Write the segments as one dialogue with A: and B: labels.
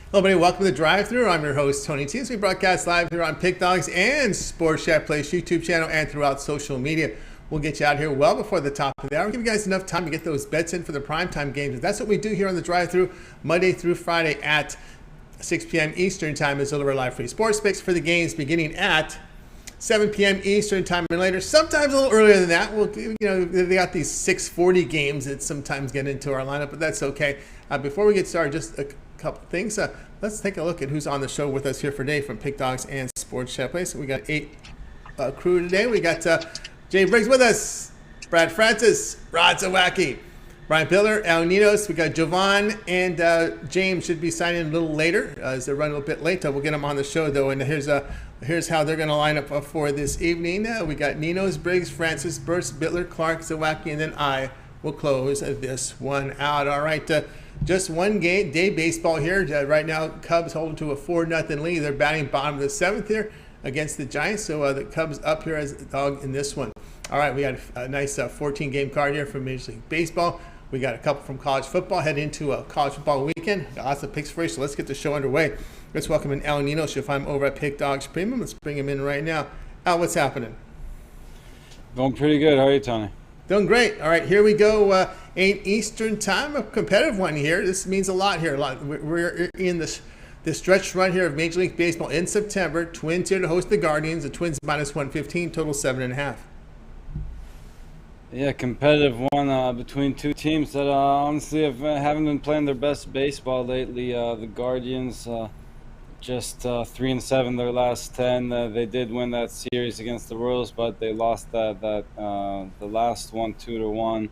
A: Hello, everybody. Welcome to the Drive-Thru. I'm your host, Tony T. We broadcast live here on Pick Dogs and Sports Chat Place YouTube channel and throughout social media. We'll get you out here well before the top of the hour. We'll give you guys enough time to get those bets in for the primetime games. That's what we do here on the Drive-Thru, Monday through Friday at 6 p.m. Eastern Time. Is deliver live free sports picks for the games beginning at 7 p.m. Eastern Time and later. Sometimes a little earlier than that. They got these 6:40 games that sometimes get into our lineup, but that's okay. Before we get started, just a couple things. Let's take a look at who's on the show with us here for today from Pick Dogs and Sports Chat Place. We got 8 crew today. We got Jay Briggs with us, Brad Francis, Rod Zawacky, Brian Bitler, Ninos. We got Jovan and James should be signing a little later as they're running a little bit late. We'll get them on the show though. And here's how they're going to line up for this evening. We got Ninos, Briggs, Francis, Burts, Bitler, Clark, Zawacky, and then I will close this one out. All right. Just one day baseball here. Right now, Cubs holding to a 4-0 lead. They're batting bottom of the 7th here against the Giants. So the Cubs up here as a dog in this one. All right, we got a nice 14-game card here from Major League Baseball. We got a couple from college football. Head into a college football weekend. Got lots of picks for you, so let's get the show underway. Let's welcome in Al Ninos. You'll find him over at Pick Dogs Premium. Let's bring him in right now. Al, what's happening?
B: Going pretty good. How are you, Tony?
A: Doing great. All right, here we go. 8 Eastern Time, a competitive one here. This means a lot here. We're in this stretch run here of Major League Baseball in September. Twins here to host the Guardians. The Twins minus 115, total 7.5.
B: Yeah, competitive one between two teams that honestly haven't been playing their best baseball lately. The Guardians just 3-7 their last 10. They did win that series against the Royals, but they lost the last one 2-1.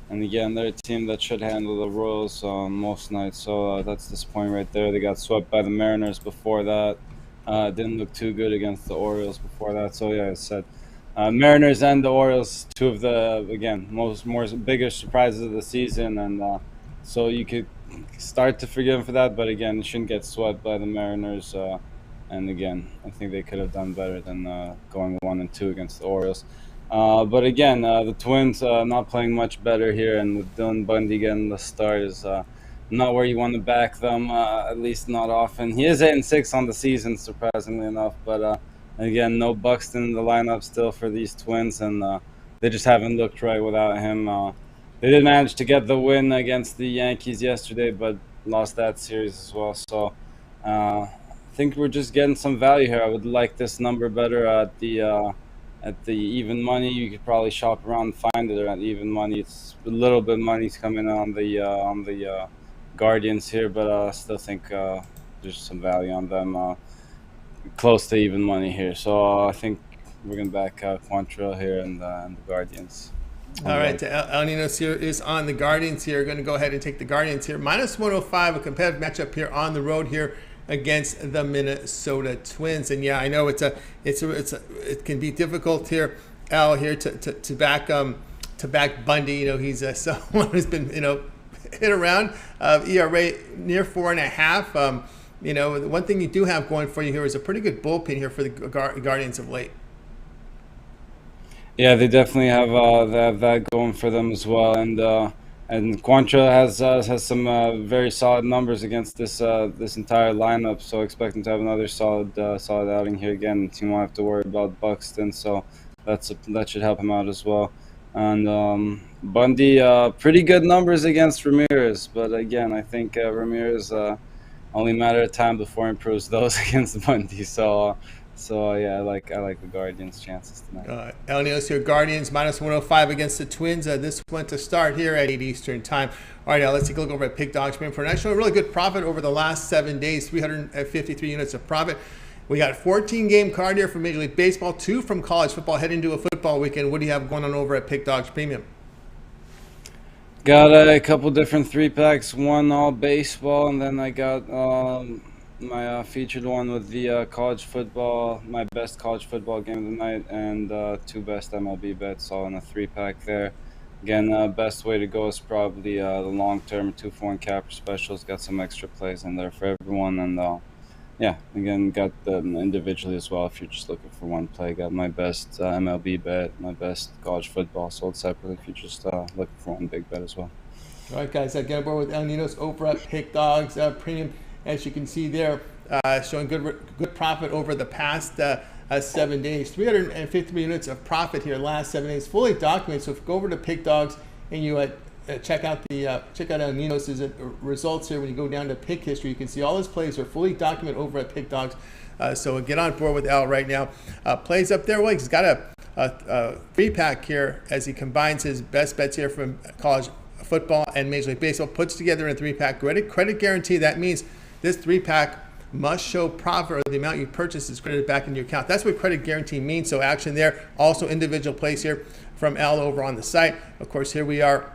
B: And again, they're a team that should handle the Royals most nights. So that's disappointing right there. They got swept by the Mariners before that. Didn't look too good against the Orioles before that. So yeah, I said Mariners and the Orioles, two of the biggest surprises of the season, and so you could start to forgive them for that. But again, you shouldn't get swept by the Mariners. And again, I think they could have done better than going 1-2 against the Orioles. But again, the Twins not playing much better here, and with Dylan Bundy getting the start is not where you want to back them, at least not often. He is 8-6 on the season, surprisingly enough, but again, no Buxton in the lineup still for these Twins, and they just haven't looked right without him. They did manage to get the win against the Yankees yesterday, but lost that series as well. So I think we're just getting some value here. I would like this number better at the even money. You could probably shop around and find it at even money. It's a little bit money's coming on the Guardians here, but I still think there's some value on them. Close to even money here, so I think we're gonna back Quantrill here and the Guardians.
A: All right, El Ninos here is on the Guardians here. Going to go ahead and take the Guardians here. Minus 105, a competitive matchup here on the road here against the Minnesota Twins. And yeah, I know it can be difficult here, Al, here to back Bundy. You know, he's someone who's been hit around ERA near 4.5. The one thing you do have going for you here is a pretty good bullpen here for the Guardians of late.
B: Yeah, they definitely have that going for them as well, and Quantrill has some very solid numbers against this entire lineup. So expect him to have another solid outing here again. The team won't have to worry about Buxton, so that should help him out as well. And Bundy, pretty good numbers against Ramirez, but again, I think Ramirez. Only a matter of time before he improves those against Bundy. So yeah, I like the Guardians' chances tonight.
A: El Ninos here, Guardians minus 105 against the Twins. This one to start here at 8 Eastern Time. All right, now let's take a look over at Pick Dogs for an actual really good profit over the last 7 days, 353 units of profit. We got a 14-game card here from Major League Baseball, 2 from college football, heading into a football weekend. What do you have going on over at Pick Dogs Premium?
B: Got a couple different 3-packs, one all baseball, and then I got my featured one with the college football, my best college football game of the night, and 2 best MLB bets, all in a 3-pack there. Again, best way to go is probably the long-term 2-for-1 capper specials. Got some extra plays in there for everyone, and yeah, again, got them individually as well if you're just looking for one play. Got my best MLB bet, my best college football sold separately if you're just looking for one big bet as well.
A: All right, guys, get aboard with El Ninos over at Pick Dogs Premium. as you can see there, showing good profit over the past 7 days. 350 units of profit here last 7 days, fully documented. So if you go over to Pick Dogs and you check out Ninos' results here, when you go down to pick history, you can see all his plays are fully documented over at Pick Dogs. So get on board with Al right now. Plays up there. Well, he's got a 3-pack here as he combines his best bets here from college football and Major League Baseball, puts together a 3-pack credit guarantee. That means this 3-pack must show profit, or the amount you purchased is credited back into your account. That's what credit guarantee means. So action there. Also individual plays here from Al over on the site. Of course, here we are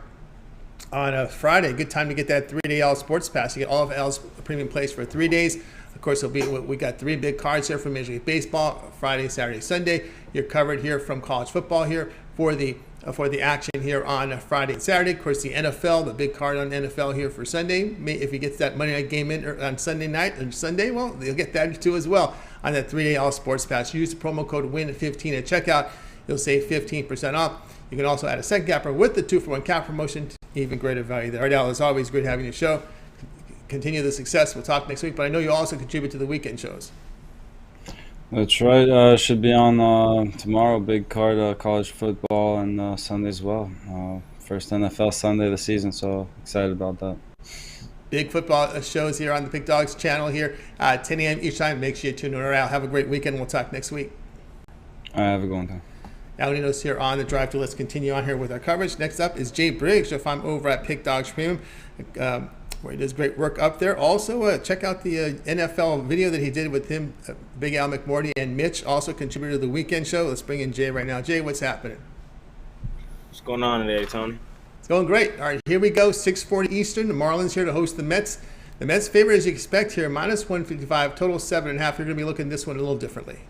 A: on a Friday. Good time to get that 3-day Al Sports Pass. You get all of Al's premium plays for 3 days. Of course, we got 3 big cards here from Major League Baseball, Friday, Saturday, Sunday. You're covered here from college football here for the action here on Friday and Saturday. Of course, the NFL, the big card on NFL here for Sunday. If he gets that Monday night game in on Sunday night and Sunday, well, you'll get that too as well on that 3-day All Sports Pass. Use the promo code WIN15 at checkout. You'll save 15% off. You can also add a second capper with the 2-for-1 cap promotion. Even greater value there. All right, Al, it's always great having you show. Continue the success. We'll talk next week, but I know you also contribute to the weekend shows.
B: That's right. Should be on tomorrow. Big card, college football, and Sunday as well. First NFL Sunday of the season, so excited about that.
A: Big football shows here on the Big Dogs channel here, 10 a.m. each time. Make sure you tune in. All right, have a great weekend. We'll talk next week.
B: All right, have a good one.
A: Al Ninos here on the drive to. Let's continue on here with our coverage. Next up is Jay Briggs. If I'm over at Pick Dogs Premium, where he does great work up there. Also, check out the NFL video that he did with him, Big Al McMorty, and Mitch, also contributor to the weekend show. Let's bring in Jay right now. Jay, what's happening?
C: What's going on today, Tony?
A: It's going great. All right, here we go. 6:40 Eastern. The Marlins here to host the Mets. The Mets favorite, as you expect here, minus 155, total 7.5. You're going to be looking at this one a little differently.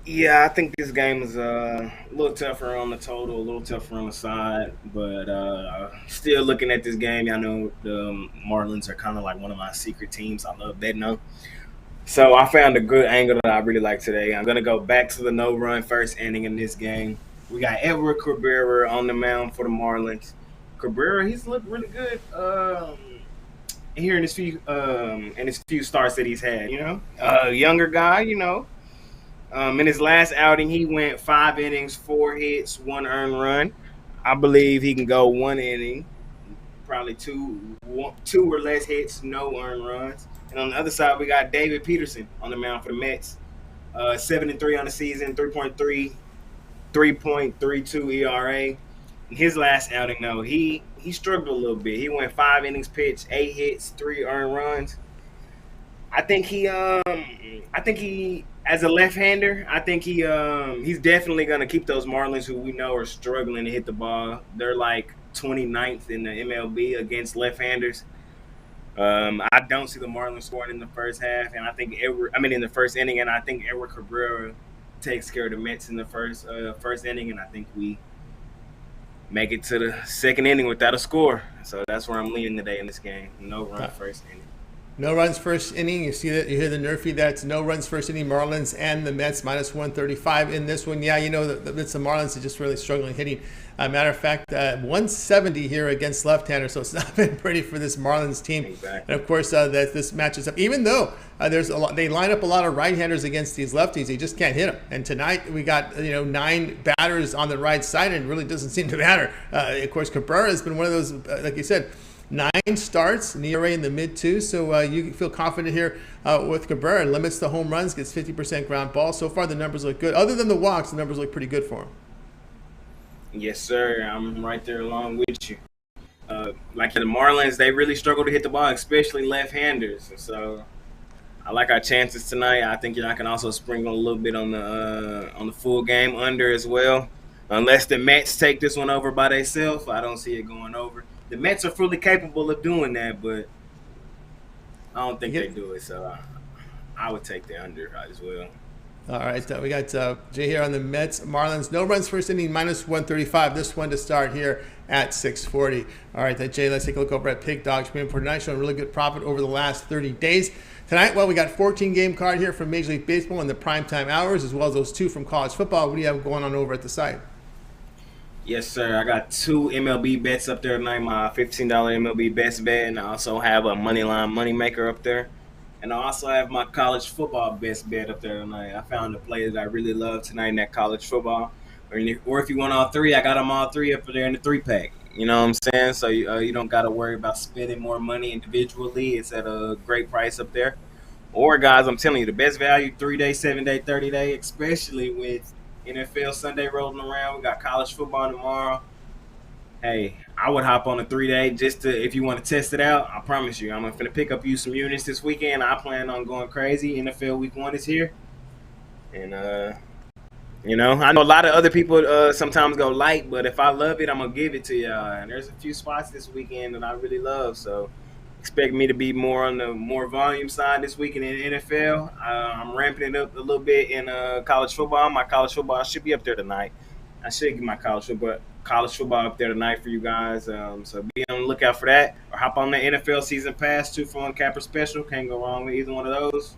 C: Yeah, I think this game is a little tougher on the total, a little tougher on the side, but still looking at this game, I know the Marlins are kind of like one of my secret teams I love betting on. So I found a good angle that I really like today. I'm going to go back to the no-run first inning in this game. We got Edward Cabrera on the mound for the Marlins. Cabrera, he's looked really good here in his few starts that he's had, you know. Younger guy, you know. In his last outing, he went 5 innings, 4 hits, 1 earned run. I believe he can go 1 inning, probably two or less hits, no earned runs. And on the other side, we got David Peterson on the mound for the Mets. 7-3 on the season, 3.32 ERA. In his last outing, though, he struggled a little bit. He went 5 innings pitched, 8 hits, 3 earned runs. I think he as a left-hander, I think he's definitely going to keep those Marlins, who we know are struggling to hit the ball. They're like 29th in the MLB against left-handers. I don't see the Marlins scoring in the first half, and I think in the first inning, and I think Edward Cabrera takes care of the Mets in the first inning, and I think we make it to the second inning without a score. So that's where I'm leaning today in this game. No run first inning.
A: No runs first inning. You see that, you hear the Nerfy. That's no runs first inning. Marlins and the Mets minus 135 in this one. Yeah, you know, the Marlins are just really struggling hitting. Matter of fact, 170 here against left-handers, so it's not been pretty for this Marlins team.
C: Exactly.
A: And of course, that this matches up. Even though they line up a lot of right-handers against these lefties, they just can't hit them. And tonight we got 9 batters on the right side, and it really doesn't seem to matter. Of course, Cabrera has been one of those, like you said, 9 starts, an ERA in the mid-2s, so you feel confident here with Cabrera. Limits the home runs, gets 50% ground ball. So far, the numbers look good. Other than the walks, the numbers look pretty good for him.
C: Yes, sir. I'm right there along with you. Like the Marlins, they really struggle to hit the ball, especially left-handers. So I like our chances tonight. I think I can also sprinkle a little bit on the full game under as well. Unless the Mets take this one over by themselves, I don't see it going over. The Mets are fully capable of doing that, but I don't think they do it. So I would take the under as well.
A: All right, we got Jay here on the Mets, Marlins. No runs first inning, minus 135. This one to start here at 6:40. All right, Jay, let's take a look over at Pick Dogs. For tonight, showing really good profit over the last 30 days. Tonight, well, we got 14-game card here from Major League Baseball in the primetime hours, as well as those 2 from college football. What do you have going on over at the site?
C: Yes, sir. I got two MLB bets up there tonight. My $15 MLB best bet, and I also have a money line money maker up there. And I also have my college football best bet up there tonight. I found a play that I really love tonight in that college football. Or if you want all three, I got them all three up there in the three pack. You know what I'm saying? So you don't got to worry about spending more money individually. It's at a great price up there. Or guys, I'm telling you, the best value 3 day, 7 day, 30 day, especially with NFL Sunday rolling around. We got college football tomorrow. Hey, I would hop on a 3 day just to if you want to test it out. I promise you, I'm gonna pick up you some units this weekend. I plan on going crazy. NFL Week 1 is here, and I know a lot of other people sometimes go light, but if I love it, I'm gonna give it to y'all. And there's a few spots this weekend that I really love, so expect me to be more on the more volume side this weekend in the NFL. I'm ramping it up a little bit in college football. My college football should be up there tonight. I should get my college football up there tonight for you guys. So be on the lookout for that, or hop on the NFL season pass 2-for-1 capper special. Can't go wrong with either one of those.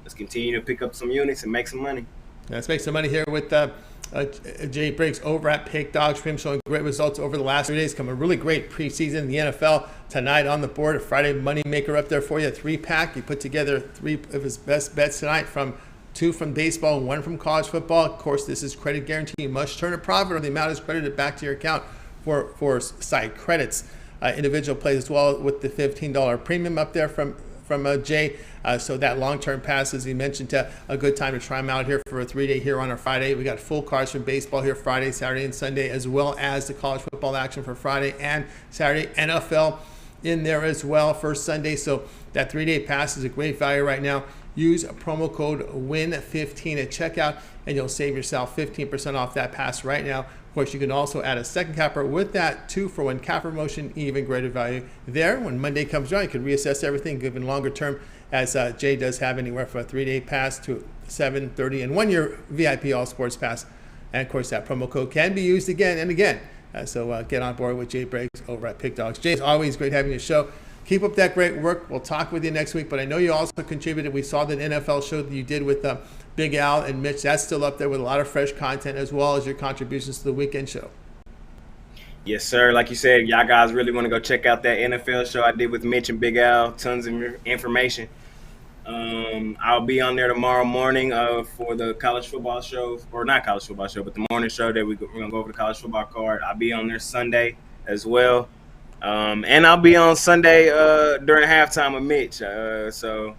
C: Let's continue to pick up some units and make some money.
A: Let's make some money here with Jay Briggs over at Pick Dogs for him, showing great results over the last 3 days. Come a really great preseason in the NFL tonight on the board. A Friday money maker up there for you. A 3-pack. He put together 3 of his best bets tonight, from 2 from baseball, 1 from college football. Of course, this is credit guarantee. You must turn a profit, or the amount is credited back to your account for side credits. Individual plays as well with the $15 premium up there from Jay. So that long-term pass, as he mentioned, a good time to try them out here for a 3-day here on our Friday. We got full cards from baseball here Friday, Saturday, and Sunday, as well as the college football action for Friday and Saturday. NFL in there as well for Sunday. So that 3-day pass is a great value right now. Use promo code WIN15 at checkout, and you'll save yourself 15% off that pass right now. Of course, you can also add a second capper with that 2-for-1 capper promotion, even greater value there. When Monday comes around, you can reassess everything, given longer term, as Jay does have anywhere from a 3-day pass to 7, 30, and 1-year VIP All Sports Pass. And of course, that promo code can be used again and again. So get on board with Jay Briggs over at Pick Dogs. Jay, it's always great having your show. Keep up that great work. We'll talk with you next week. But I know you also contributed. We saw that NFL show that you did with Big Al and Mitch. That's still up there with a lot of fresh content, as well as your contributions to the weekend show.
C: Yes, sir. Like you said, y'all guys really want to go check out that NFL show I did with Mitch and Big Al. Tons of information. I'll be on there tomorrow morning for the college football show, or not college football show, but the morning show that we're going to go over the college football card. I'll be on there Sunday as well. And I'll be on Sunday during halftime with Mitch. So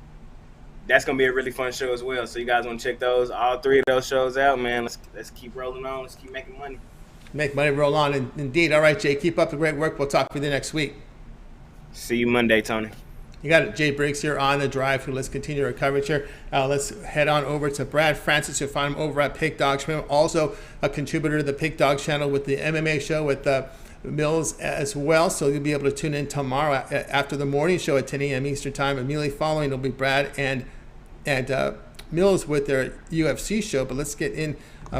C: that's going to be a really fun show as well. So you guys want to check all 3 of those shows out, man. Let's keep rolling on. Let's keep making money.
A: Make money roll on. Indeed. All right, Jay, keep up the great work. We'll talk with you next week.
C: See you Monday, Tony.
A: You got Jay Briggs here on the drive. Let's continue our coverage here. Let's head on over to Brad Francis. You'll find him over at Pick Dogs. Also a contributor to the Pick Dogs channel with the MMA show with Mills as well. So you'll be able to tune in tomorrow after the morning show at 10 a.m. Eastern Time. Immediately following, it'll be Brad and Mills with their UFC show. But let's get in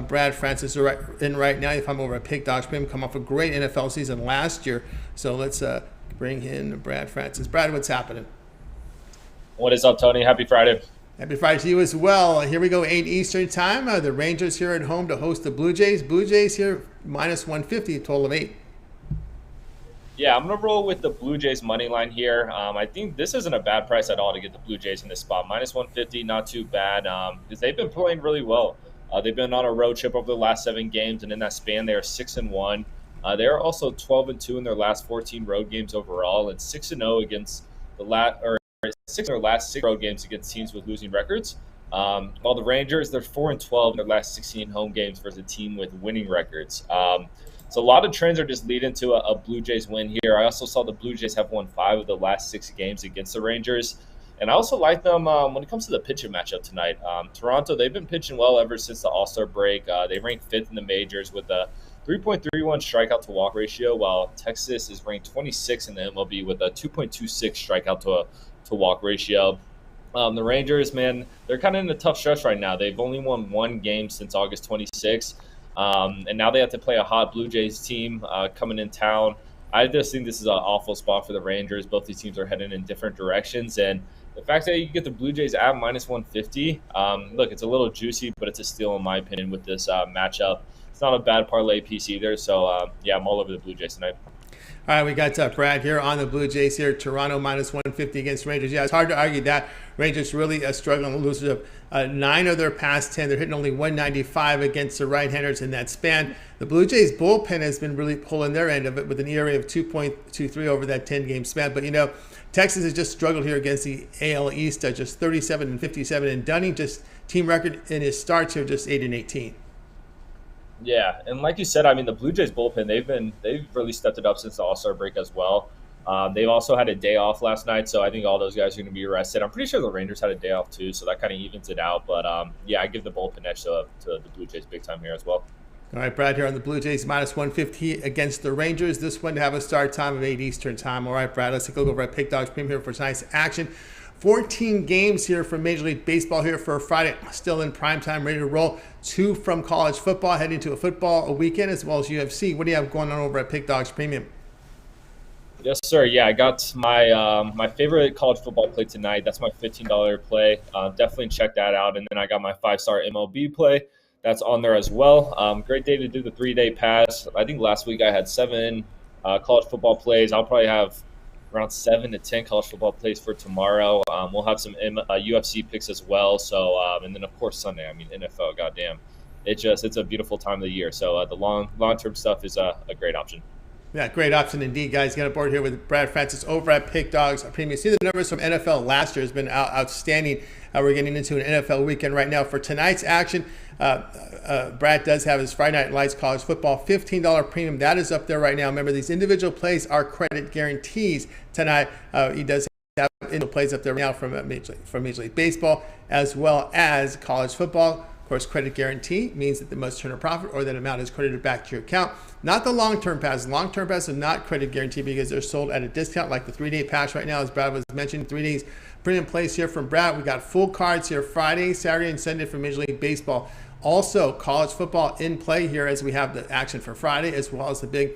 A: Brad Francis in right now. If I'm over at Pick Dogs, come off a great NFL season last year. So let's bring in Brad Francis. Brad, what's happening?
D: What is up, Tony? Happy Friday.
A: Happy Friday to you as well. Here we go, 8 Eastern Time. The Rangers here at home to host the Blue Jays. Blue Jays here, minus 150, total of 8.
D: Yeah, I'm going to roll with the Blue Jays money line here. I think this isn't a bad price at all to get the Blue Jays in this spot. Minus 150, not too bad, because they've been playing really well. They've been on a road trip over the last 7 games, and in that span, they are 6-1. They are also 12-2 in their last 14 road games overall, and 6-0 against the last 6 road games against teams with losing records. While the Rangers, they're 4-12 in their last 16 home games versus a team with winning records. So a lot of trends are just leading to a Blue Jays win here. I also saw the Blue Jays have won 5 of the last 6 games against the Rangers. And I also like them when it comes to the pitching matchup tonight. Toronto, they've been pitching well ever since the All-Star break. They ranked 5th in the majors with a 3.31 strikeout to walk ratio, while Texas is ranked 26 in the MLB with a 2.26 strikeout to walk ratio. The Rangers, man, they're kind of in a tough stretch right now. They've only won 1 game since August 26th. And now they have to play a hot Blue Jays team coming in town. I just think this is an awful spot for the Rangers. Both these teams are heading in different directions. And the fact that you get the Blue Jays at minus 150, look, it's a little juicy, but it's a steal in my opinion with this matchup. it's not a bad parlay piece either. So yeah, I'm all over the Blue Jays tonight.
A: All right, we got Brad here on the Blue Jays here. Toronto minus 150 against Rangers. Yeah, it's hard to argue that. Rangers really struggling, losers of 9 of their past 10. They're hitting only 195 against the right-handers in that span. The Blue Jays bullpen has been really pulling their end of it with an ERA of 2.23 over that 10-game span. But, Texas has just struggled here against the AL East, just 37 and 57. And Dunning, just team record in his starts here, just 8 and 18.
D: Yeah, and like you said, I mean, the Blue Jays bullpen, they've really stepped it up since the All-Star break as well. They've also had a day off last night, so I think all those guys are going to be rested. I'm pretty sure the Rangers had a day off too, so that kind of evens it out. But yeah, I give the bullpen edge to the Blue Jays big time here as well.
A: All right, Brad here on the Blue Jays minus 150 against the Rangers. This one to have a start time of 8 Eastern time. All right, Brad, let's take a look over at Pick Dogs Premium here for tonight's action. 14 games here from Major League Baseball here for Friday, still in prime time, ready to roll. 2 from college football, heading to a weekend, as well as UFC. What do you have going on over at Pick Dogs Premium?
D: Yes, sir. Yeah, I got my my favorite college football play tonight. That's my $15 play. Definitely check that out. And then I got my 5-star MLB play. That's on there as well. Great day to do the 3-day pass. I think last week I had 7 college football plays. I'll probably have around 7 to 10 college football plays for tomorrow. We'll have some UFC picks as well. So, and then of course Sunday. I mean, NFL. Goddamn, it's a beautiful time of the year. So the long-term stuff is a great option.
A: Yeah, great option indeed, guys. Get on board here with Brad Francis over at Pick Dogs Premium. See the numbers from NFL last year has been outstanding. We're getting into an NFL weekend right now. For tonight's action, Brad does have his Friday Night Lights college football $15 premium. That is up there right now. Remember, these individual plays are credit guarantees tonight. He does have individual plays up there right now from Major League Baseball as well as college football. Of course, credit guarantee means that they must turn a profit or that amount is credited back to your account. Not the long-term pass. Long-term pass are not credit guarantee because they're sold at a discount, like the 3-day pass right now, as Brad was mentioning. 3 days premium plays here from Brad. We got full cards here Friday, Saturday, and Sunday for Major League Baseball. Also, college football in play here as we have the action for Friday, as well as the big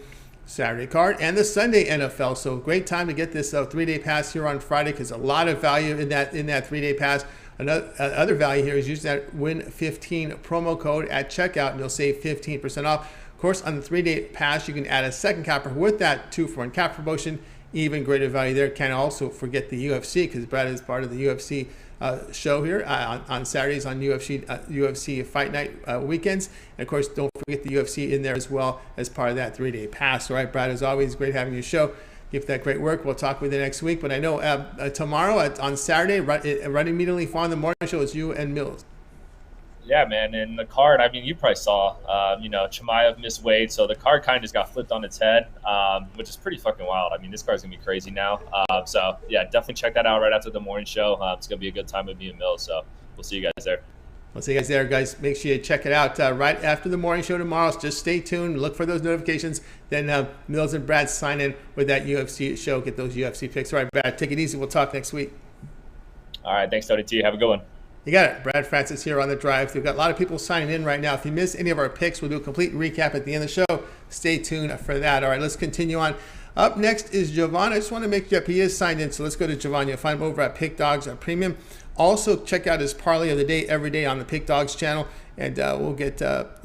A: Saturday card and the Sunday NFL. So great time to get this 3-day pass here on Friday, because a lot of value in that 3-day pass. Another other value here is using that WIN15 promo code at checkout, and you'll save 15% off. Of course, on the 3-day pass, you can add a second capper with that 2-for-1 cap promotion. Even greater value there. Can't also forget the UFC, because Brad is part of the UFC show here on Saturdays on UFC Fight Night weekends. And of course, don't forget the UFC in there as well as part of that 3-day pass. All right, Brad, as always, great having you show. Keep that great work. We'll talk with you next week. But I know tomorrow on Saturday, right immediately following the morning show, is you and Mills.
D: Yeah, man. And the card, I mean, you probably saw, Chimaev missed weight. So the card kind of just got flipped on its head, which is pretty fucking wild. I mean, this card's going to be crazy now. So, yeah, definitely check that out right after the morning show. It's going to be a good time with me and Mills. So we'll see you guys there.
A: We'll see you guys there, guys. Make sure you check it out right after the morning show tomorrow. So just stay tuned. Look for those notifications. Then Mills and Brad sign in with that UFC show. Get those UFC picks. All right, Brad, take it easy. We'll talk next week.
D: All right. Thanks, Tony T. Have a good one.
A: You got it. Brad Francis here on the drive. We've got a lot of people signing in right now. If you missed any of our picks, we'll do a complete recap at the end of the show. Stay tuned for that. All right, let's continue on. Up next is Jovan. I just want to make sure he is signed in, so let's go to Jovan. You'll find him over at Pick Dogs Premium. Also, check out his parlay of the day every day on the Pick Dogs channel, and we'll get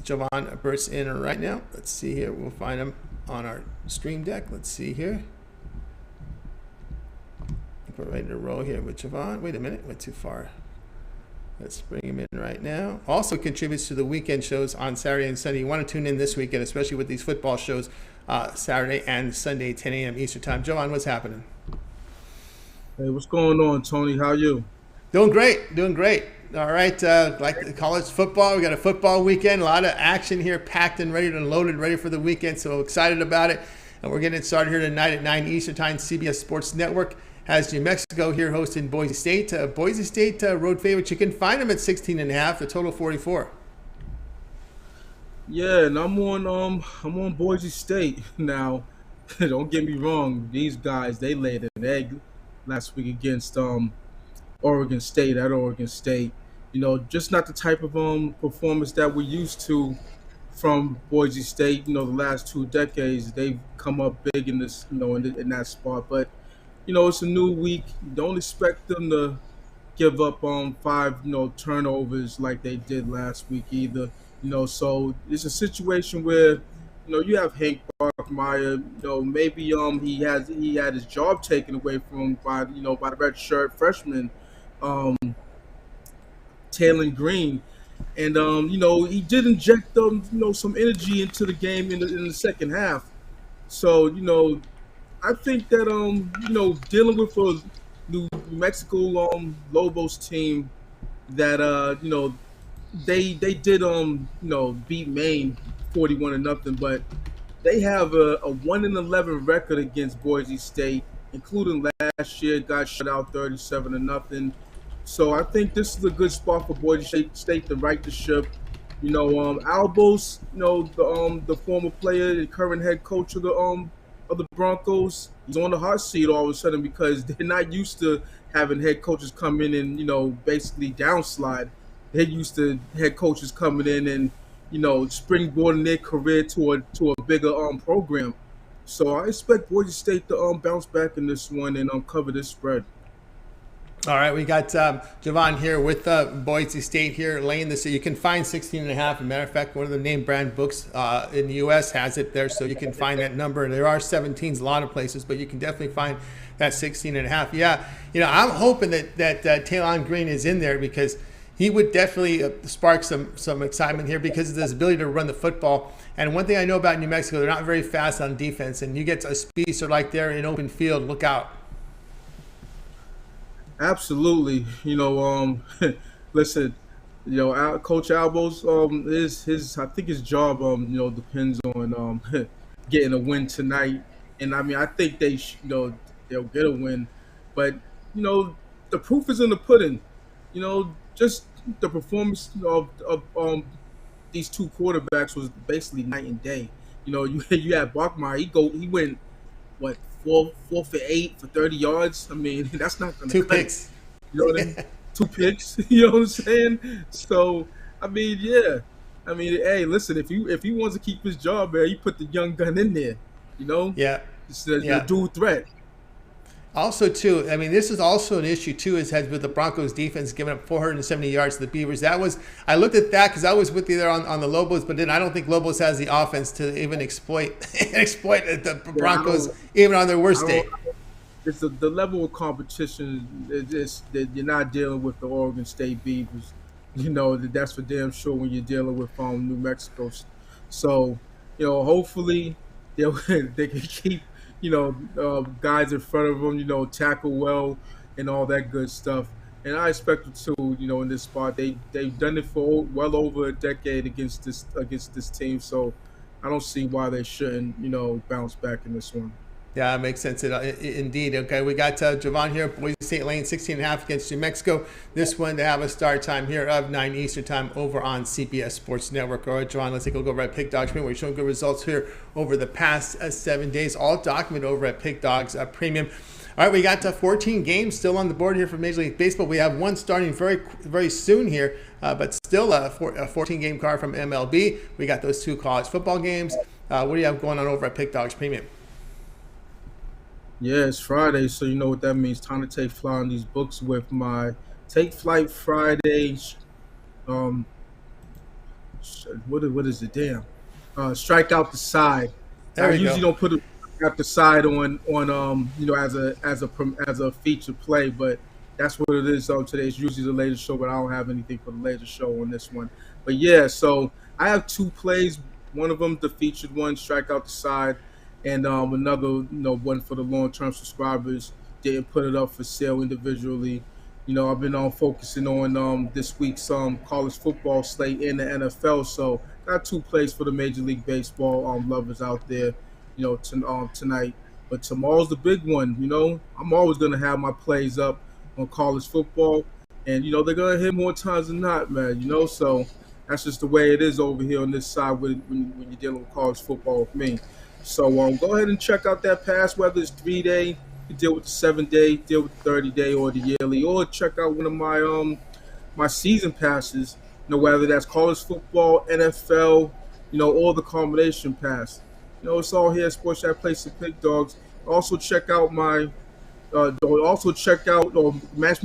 A: Jovan Burts in right now. Let's see here. We'll find him on our stream deck. Let's see here. We're ready to roll here with Jovan. Wait a minute. Went too far. Let's bring him in right now. Also contributes to the weekend shows on Saturday and Sunday. You want to tune in this weekend, especially with these football shows, Saturday and Sunday, 10 a.m. Eastern time. Jovan, what's happening?
E: Hey, what's going on, Tony? How are you?
A: Doing great. Doing great. All right. Like the college football, we got a football weekend. A lot of action here, packed and ready and loaded, ready for the weekend. So excited about it. And we're getting it started here tonight at 9 Eastern time. CBS Sports Network has New Mexico here hosting Boise State. Boise State road favorites. You can find them at 16.5. The total 44.
E: Yeah, and I'm on Boise State now. Don't get me wrong; these guys, they laid an egg last week against Oregon State at Oregon State. You know, just not the type of performance that we're used to from Boise State. You know, the last 2 decades they've come up big in this, in that spot, but. It's a new week. Don't expect them to give up on 5, turnovers like they did last week either. So it's a situation where you have Hank Bachmeyer. Maybe he had his job taken away from him by by the red shirt freshman, um, Taylor Green, and he did inject some energy into the game in the second half. So I think that dealing with a New Mexico Lobos team that they did beat Maine 41 to nothing, but they have a 1-11 record against Boise State, including last year got shut out 37 to nothing. So I think this is a good spot for Boise State to right the ship. Albos, the former player, the current head coach of the Broncos, he's on the hot seat all of a sudden because they're not used to having head coaches come in and basically downslide. They're used to head coaches coming in and springboarding their career to a bigger program. So I expect Boise State to bounce back in this one and cover this spread.
A: All right, we got Jovan here with Boise State here laying this. So you can find 16.5. As a matter of fact, one of the name brand books in the U.S. has it there, so you can find that number. And there are 17s a lot of places, but you can definitely find that 16.5. Yeah, I'm hoping that Taylor Green is in there because he would definitely spark some excitement here because of his ability to run the football. And one thing I know about New Mexico, they're not very fast on defense, and you get a speedster like there in open field, look out.
E: Absolutely. Listen, Coach Albos, his I think his job depends on getting a win tonight. And I mean I think they'll get a win. But, the proof is in the pudding. Just the performance of these two quarterbacks was basically night and day. You had Bachmeyer, he went what 4 for 8 for 30 yards. I mean, that's not going to
A: Two picks.
E: You know what I mean? 2 picks. You know what I'm saying? So I mean, yeah. I mean, hey, listen, if he wants to keep his job, man, he put the young gun in there.
A: Yeah.
E: It's a dual threat.
A: Also, too, I mean, this is also an issue, too, is with the Broncos defense giving up 470 yards to the Beavers. I looked at that because I was with you there on the Lobos, but then I don't think Lobos has the offense to even exploit the Broncos, even on their worst day.
E: It's the level of competition that you're not dealing with the Oregon State Beavers. That's for damn sure when you're dealing with New Mexico. So, hopefully they can keep guys in front of them, tackle well and all that good stuff. And I expect them to, in this spot. They've done it for well over a decade against this team. So I don't see why they shouldn't, bounce back in this one.
A: Yeah, it makes sense. Indeed. Okay, we got Jovan here, Boise State laying 16.5 against New Mexico. This one to have a start time here of 9 Eastern time over on CBS Sports Network. All right, Jovan, let's take a look over at Pick Dogs Premium. We're showing good results here over the past 7 days, all documented over at Pick Dogs Premium. All right, we got 14 games still on the board here for Major League Baseball. We have one starting very, very soon here, but still a 14-game card from MLB. We got those 2 college football games. What do you have going on over at Pick Dogs Premium?
E: Yeah, it's Friday, so you know what that means. Time to take flight on these books with my Take Flight Fridays. What is it? Damn. Strike Out the Side. I usually don't put out the side on as a feature play, but that's what it is. So today it's usually the latest show, but I don't have anything for the latest show on this one. But yeah, so I have 2 plays. One of them, the featured one, Strike Out the Side. And another, one for the long-term subscribers. Didn't put it up for sale individually. I've been focusing on this week's college football slate in the NFL. So got 2 plays for the Major League Baseball lovers out there, tonight. But tomorrow's the big one. I'm always gonna have my plays up on college football, and they're gonna hit more times than not, man. So that's just the way it is over here on this side when you're dealing with college football with me. So go ahead and check out that pass, whether it's 3-day, you deal with the 7-day, deal with the 30-day or the yearly, or check out one of my season passes, whether that's college football, NFL, or the combination pass. It's all here at Sports Chat Place of Pick Dogs. Also check out match me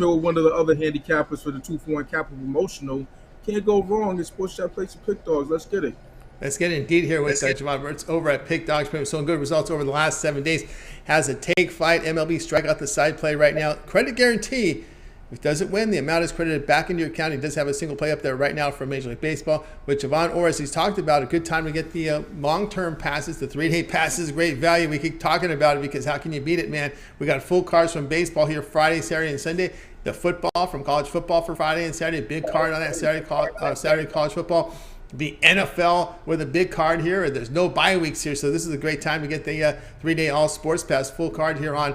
E: with one of the other handicappers for the 2-for-1 Capital Promotional Can't go wrong in Sports Chat Plays and Pick Dogs. Let's get it.
A: Let's get indeed here with Jovan Burts over at Pick Dogs. Some good results over the last 7 days. Has a take fight. MLB strike out the side play right now. Credit guarantee. If it doesn't win, the amount is credited back into your account. He does have a single play up there right now for Major League Baseball. With Jovan, or as he's talked about, a good time to get the long-term passes. The 3-day passes, great value. We keep talking about it because how can you beat it, man? We got full cards from baseball here Friday, Saturday, and Sunday. The football from college football for Friday and Saturday. Big card on that Saturday college football. The NFL with a big card here. There's no bye weeks here, so this is a great time to get the 3-day all sports pass full card here on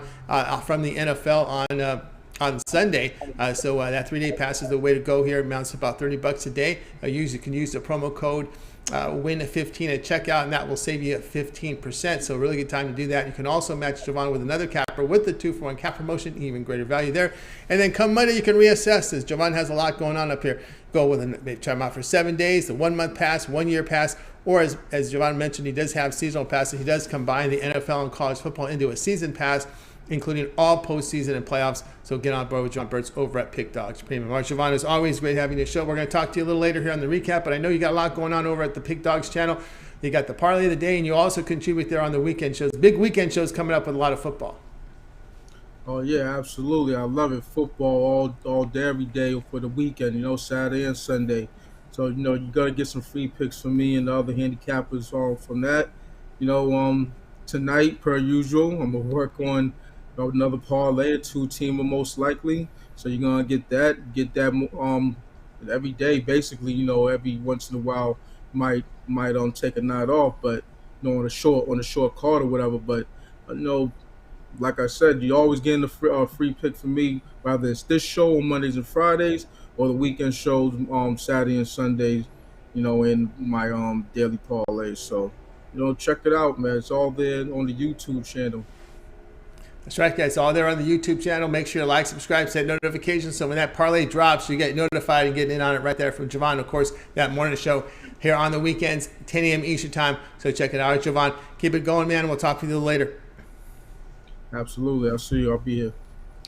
A: from the NFL on Sunday. So that 3-day pass is the way to go here. It amounts to about $30 a day. You can use the promo code WIN15 at checkout, and that will save you 15%. So really good time to do that. You can also match Jovan with another capper with the 2-for-1 cap promotion, even greater value there. And then come Monday, you can reassess this. Jovan has a lot going on up here. Go with try him out for 7 days, the 1-month pass, 1-year pass, or as Jovan mentioned, he does have seasonal passes. He does combine the NFL and college football into a season pass, including all postseason and playoffs. So get on board with Jovan Burts over at Pick Dogs Premium. All right, Jovan, it's always great having you on the show. We're going to talk to you a little later here on the recap, but I know you got a lot going on over at the Pick Dogs channel. You got the parlay of the day, and you also contribute there on the weekend shows. Big weekend shows coming up with a lot of football.
E: Oh yeah, absolutely. I love it. Football all day, every day for the weekend. Saturday and Sunday. So you gotta get some free picks from me and the other handicappers from that. Tonight, per usual, I'm gonna work on another parlay, a 2-teamer most likely. So you're gonna get that every day, basically. Every once in a while, might take a night off, but on a short card or whatever. But like I said, you always getting a free pick from me, whether it's this show on Mondays and Fridays or the weekend shows Saturday and Sundays, in my daily parlays. So, check it out, man. It's all there on the YouTube channel.
A: That's right, guys. All there on the YouTube channel. Make sure to like, subscribe, set notifications so when that parlay drops, you get notified and get in on it right there from Jovan. Of course, that morning show here on the weekends, 10 a.m. Eastern time. So check it out. All right, Jovan, keep it going, man. We'll talk to you a little later.
E: Absolutely. I'll see you. I'll be here.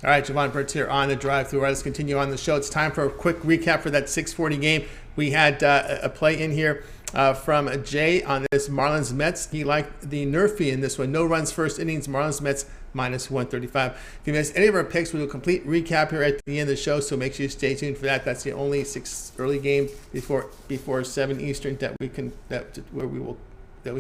A: All right, Jovan Burts here on the drive-through. All right, let's continue on the show. It's time for a quick recap for that 6:40 game. We had a play in here from Jay on this Marlins-Mets. He liked the Nerfy in this one. No runs first innings, Marlins-Mets -135. If you missed any of our picks, we'll do a complete recap here at the end of the show, so make sure you stay tuned for that. That's the only 6 early game before 7 Eastern that we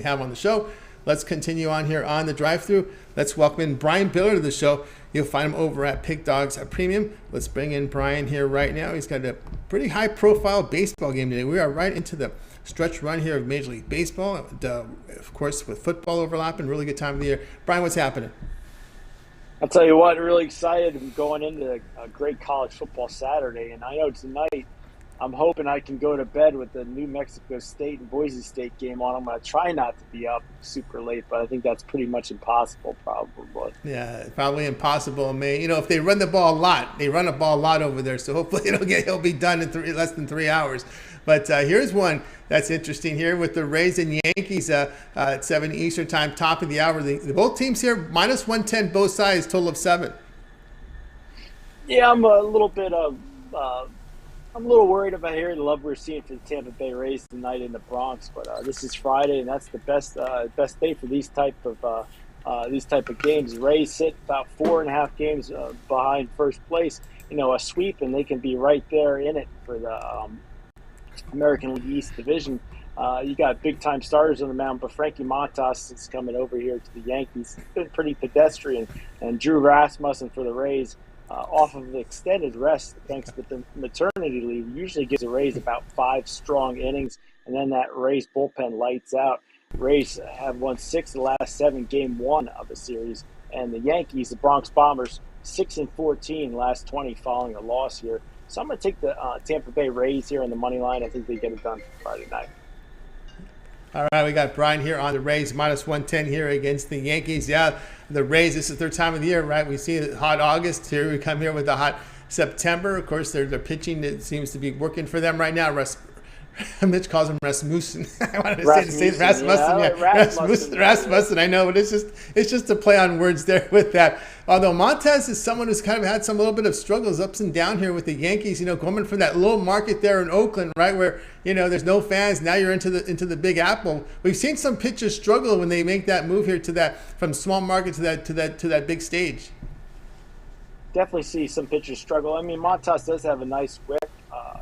A: have on the show. Let's continue on here on the drive-through. Let's welcome in Brian Bitler to the show. You'll find him over at Pick Dogs Premium. Let's bring in Brian here right now. He's got a pretty high-profile baseball game today. We are right into the stretch run here of Major League Baseball. Of course, with football overlapping, really good time of the year. Brian, what's happening?
F: I'll tell you what, really excited. I'm going into a great college football Saturday, and I know tonight I'm hoping I can go to bed with the New Mexico State and Boise State game on. I'm going to try not to be up super late, but I think that's pretty much impossible, probably.
A: Yeah, probably impossible. Man, if they run the ball a lot, over there. So hopefully it'll be done in less than 3 hours. But here's one that's interesting here with the Rays and Yankees at 7 Eastern time, top of the hour. Both teams here -110, both sides, total of 7.
F: Yeah, I'm a little bit of. I'm a little worried about here the love we're seeing for the Tampa Bay Rays tonight in the Bronx, but this is Friday, and that's the best day for these type of games. Rays sit about 4.5 games behind first place. A sweep, and they can be right there in it for the American League East Division. You got big-time starters on the mound, but Frankie Montas is coming over here to the Yankees. It's been pretty pedestrian, and Drew Rasmussen for the Rays. Off of the extended rest, thanks to the maternity leave, usually gives the Rays about 5 strong innings, and then that Rays bullpen lights out. Rays have won 6 of the last 7, game 1 of the series, and the Yankees, the Bronx Bombers, 6-14 last 20 following a loss here. So I'm going to take the Tampa Bay Rays here on the money line. I think they get it done Friday night.
A: All right, we got Brian here on the Rays, -110 here against the Yankees. Yeah, the Rays, this is their time of the year, right? We see a hot August. Here we come here with a hot September. Of course, their pitching, it seems to be working for them right now. Mitch calls him Rasmussen. I wanted to say
F: Rasmussen.
A: Rasmussen. Rasmussen. I know, but it's just a play on words there with that. Although Montez is someone who's kind of had some little bit of struggles, ups and down here with the Yankees. Coming from that little market there in Oakland, right, where there's no fans. Now you're into the Big Apple. We've seen some pitchers struggle when they make that move here to that from small market to that big stage.
F: Definitely see some pitchers struggle. I mean, Montas does have a nice whip.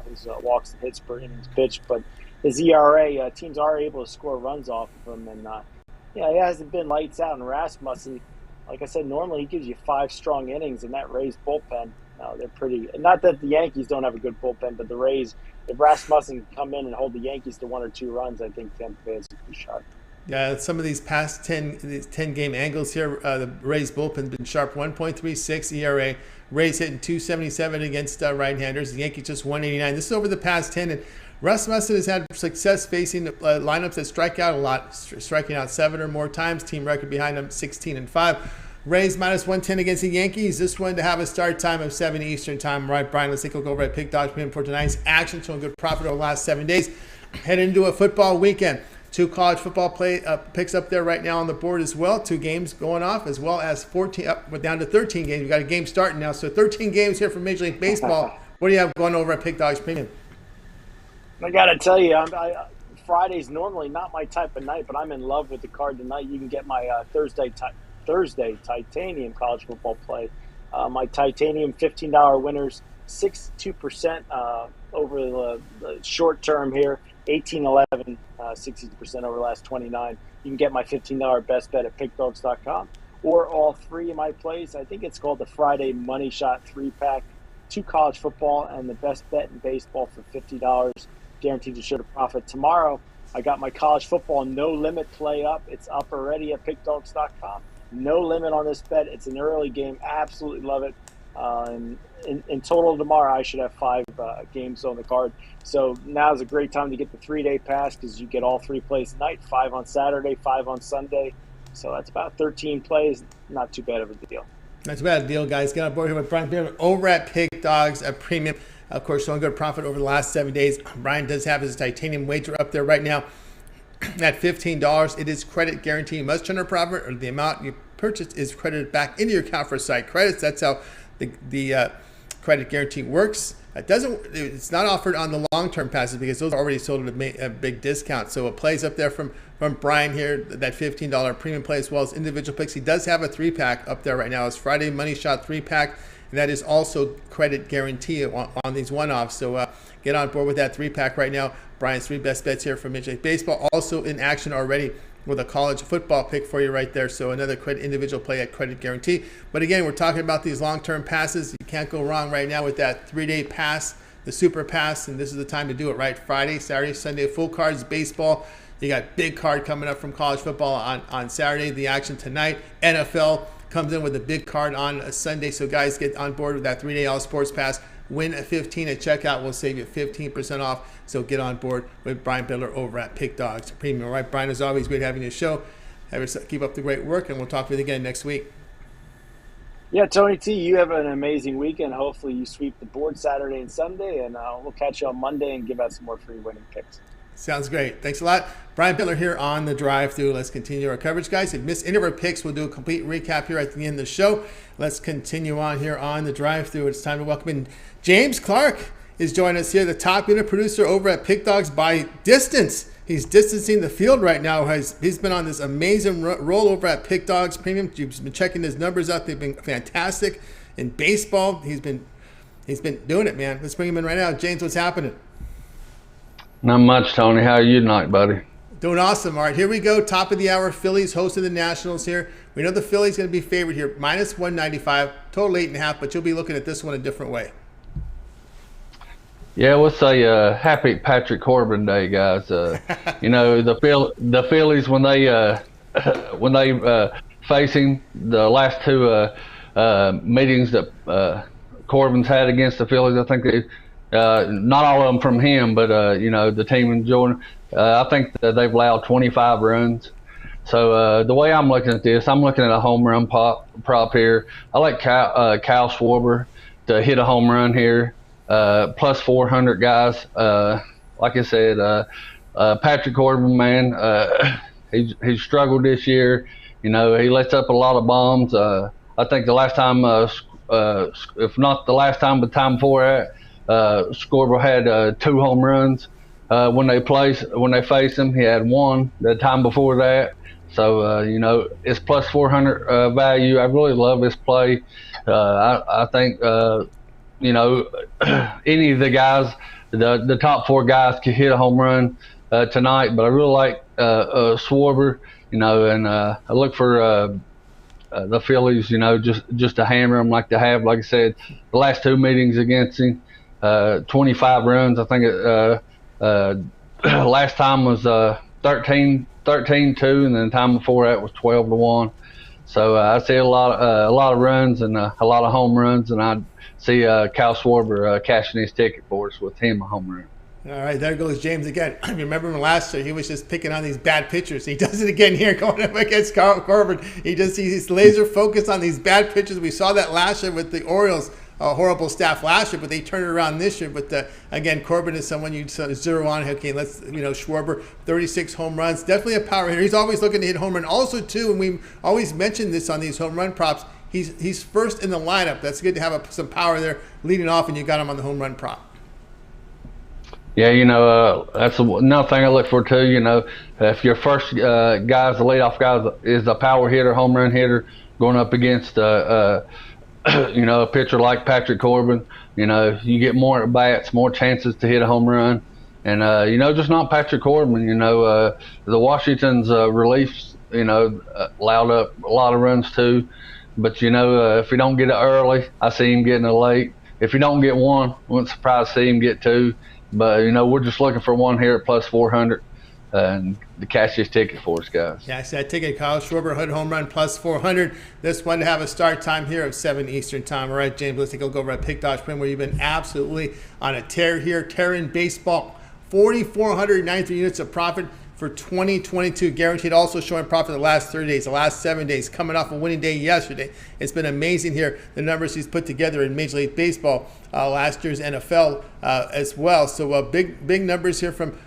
F: His walks and hits per innings pitched, but his ERA, teams are able to score runs off of him, and he hasn't been lights out. And Rasmussen, like I said, normally he gives you 5 strong innings, and that Rays bullpen, they're pretty. Not that the Yankees don't have a good bullpen, but the Rays, if Rasmussen can come in and hold the Yankees to 1 or 2 runs, I think Tampa Bay has a good shot.
A: Yeah, some of these past 10 game angles here, the Rays bullpen's been sharp. 1.36 ERA. Rays hitting 277 against right-handers. The Yankees just 189. This is over the past 10. And Rasmussen has had success facing lineups that strike out a lot, striking out 7 or more times. Team record behind them, 16-5. Rays minus 110 against the Yankees. This one to have a start time of 7 Eastern time. Right, Brian, let's take a look over at Pick Dogs for tonight's action. Showing good profit over the last 7 days. Heading into a football weekend. 2 college football picks up there right now on the board as well. 2 games going off, as well as 14. We're down to 13 games. We've got a game starting now. So 13 games here for Major League Baseball. What do you have going over at Pick Dogs Premium?
F: I got to tell you, Friday's normally not my type of night, but I'm in love with the card tonight. You can get my Thursday Titanium college football play. My Titanium $15 winners, 62% over the short term here. 18-11, 60% over the last 29. You can get my $15 best bet at pickdogs.com or all 3 of my plays. I think it's called the Friday Money Shot 3-pack. 2 college football and the best bet in baseball for $50, guaranteed to show the profit. Tomorrow, I got my college football no limit play up. It's up already at pickdogs.com. No limit on this bet. It's an early game. Absolutely love it. In total tomorrow, I should have 5 games on the card. So now is a great time to get the 3-day pass because you get all 3 plays tonight, 5 on Saturday, 5 on Sunday. So that's about 13 plays. Not too bad of a deal.
A: Not too bad of a deal, guys. Get on board here with Brian Bitler over at Pick Dogs at Premium. Of course, showing good profit over the last 7 days. Brian does have his Titanium wager up there right now at $15. It is credit guarantee. You must turn a profit, or the amount you purchased is credited back into your account for site credits. That's how the credit guarantee works. It's not offered on the long-term passes because those are already sold at a big discount. So it plays up there from Brian here, that $15 premium play as well as individual picks. He does have a 3-pack up there right now. It's Friday Money Shot 3-pack, and that is also credit guarantee on these one-offs. So get on board with that 3-pack right now. Brian's 3 best bets here for Major League Baseball. Also in action already with a college football pick for you right there. So another credit individual play at credit guarantee. But again, we're talking about these long-term passes. You can't go wrong right now with that 3-day pass, the super pass, and this is the time to do it, right? Friday, Saturday, Sunday, full cards, baseball. You got big card coming up from college football on Saturday, the action tonight. NFL comes in with a big card on a Sunday. So guys, get on board with that 3-day all sports pass. Win a 15 at checkout. We'll save you 15% off. So get on board with Brian Bitler over at Pick Dogs Premium. All right, Brian, as always, great having you show. Keep up the great work, and we'll talk with you again next week.
F: Yeah, Tony T, you have an amazing weekend. Hopefully you sweep the board Saturday and Sunday, and we'll catch you on Monday and give out some more free winning picks.
A: Sounds great. Thanks a lot. Brian Bitler here on the drive-through. Let's continue our coverage, guys. If you missed any of our picks, we'll do a complete recap here at the end of the show. Let's continue on here on the drive-through. It's time to welcome in James Clark is joining us here, the top unit producer over at Pick Dogs by distance. He's distancing the field right now. He's been on this amazing roll over at Pick Dogs Premium. You've been checking his numbers out. They've been fantastic. In baseball, he's been doing it, man. Let's bring him in right now. James, what's happening?
G: Not much, Tony. How are you tonight, buddy?
A: Doing awesome. All right, here we go. Top of the hour. Phillies hosting the Nationals here. We know the Phillies going to be favored here. Minus 195. Total 8.5, but you'll be looking at this one a different way.
G: Yeah, we'll say happy Patrick Corbin Day, guys. You know, the Phillies, when they facing the last 2 meetings that Corbin's had against the Phillies, I think they, not all of them from him, but you know, the team in Jordan, I think that they've allowed 25 runs. So the way I'm looking at this, I'm looking at a home run prop here. I like Kyle Schwarber to hit a home run here, plus 400, guys. like I said, Patrick Corbin, man, he's struggled this year. You know, he lets up a lot of bombs. I think the last time, if not the last time, but the time before that, Schwarber had 2 home runs when they faced him. He had 1 the time before that. So you know, it's plus 400 value. I really love this play. I think you know, any of the guys, the top 4 guys could hit a home run tonight. But I really like Schwarber. You know, and I look for the Phillies, you know, just to hammer them like they have. Like I said, the last 2 meetings against him, 25 runs. I think last time was 13-2, and then the time before that was 12-1. So I see a lot of runs and a lot of home runs, and I see Kyle Schwarber cashing his ticket for us with him a home run.
A: All right, there goes James again. I remember him last year. He was just picking on these bad pitchers. He does it again here going up against Corbin. He's laser focused on these bad pitchers. We saw that last year with the Orioles. Horrible staff last year, but they turned it around this year. But again, Corbin is someone you zero on. Okay, let's, you know, Schwarber, 36 home runs. Definitely a power hitter. He's always looking to hit home run. Also, too, and we always mention this on these home run props, he's first in the lineup. That's good to have some power there leading off, and you got him on the home run prop.
G: Yeah, you know, that's another thing I look for too. You know, if your first guys, the leadoff guy, is a power hitter, home run hitter, going up against you know, a pitcher like Patrick Corbin, you know, you get more at bats, more chances to hit a home run, and you know, just not Patrick Corbin. You know, the Washington's reliefs, you know, allowed up a lot of runs too. But you know, if you don't get it early, I see him getting it late. If you don't get one, I wouldn't surprise to see him get 2. But, you know, we're just looking for 1 here at plus 400 and to cash this ticket for us, guys.
A: Yeah, I said ticket, Kyle Schwarber, hood home run, plus 400. This one to have a start time here of 7 Eastern time. All right, James, let's take a look over at Pick Dodge Print, where you've been absolutely on a tear here. Tearing baseball, 4,493 units of profit for 2022. Guaranteed, also showing profit the last 30 days, the last 7 days, coming off a winning day yesterday. It's been amazing here, the numbers he's put together in Major League Baseball, last year's NFL as well. So big numbers here from